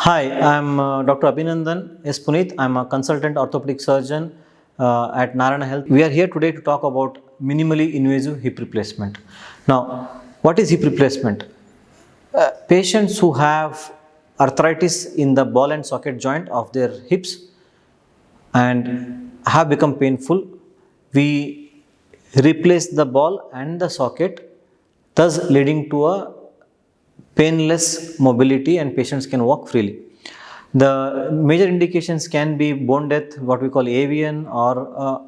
Hi, I'm Dr. Abhinandan S Punit. I'm a consultant orthopedic surgeon at Narayana Health. We are here today to talk about minimally invasive hip replacement. Now, what is hip replacement? Patients who have arthritis in the ball and socket joint of their hips and have become painful, we replace the ball and the socket, thus leading to a painless mobility and patients can walk freely. The major indications can be bone death, what we call avian, or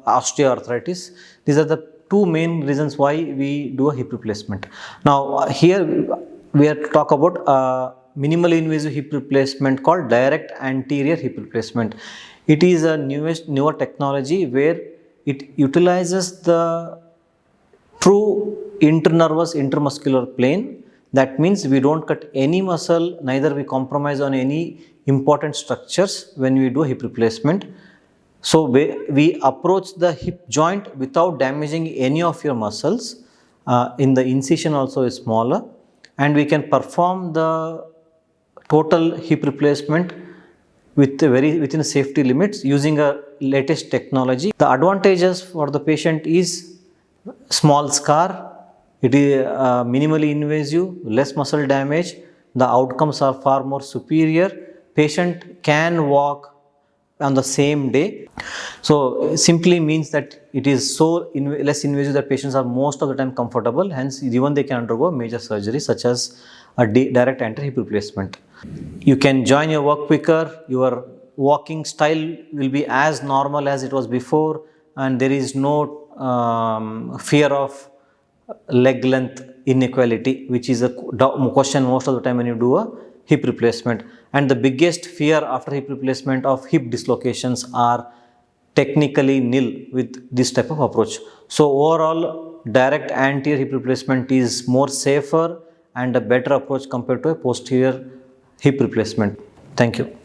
osteoarthritis. These are the two main reasons why we do a hip replacement. Now, here we are to talk about minimally invasive hip replacement called direct anterior hip replacement. It is a newer technology where it utilizes the true internervous intermuscular plane. That means we don't cut any muscle, neither we compromise on any important structures when we do hip replacement. So we approach the hip joint without damaging any of your muscles. In the incision also is smaller, and we can perform the total hip replacement within safety limits using a latest technology. The advantages for the patient is small scar. It is minimally invasive, less muscle damage. The outcomes are far more superior. Patient can walk on the same day. So simply means that it is so less invasive that patients are most of the time comfortable. Hence, even they can undergo major surgery such as a direct anterior hip replacement. You can join your work quicker. Your walking style will be as normal as it was before, and there is no fear of leg length inequality, which is a question most of the time when you do a hip replacement. And the biggest fear after hip replacement of hip dislocations are technically nil with this type of approach. So overall, direct anterior hip replacement is more safer and a better approach compared to a posterior hip replacement. Thank you.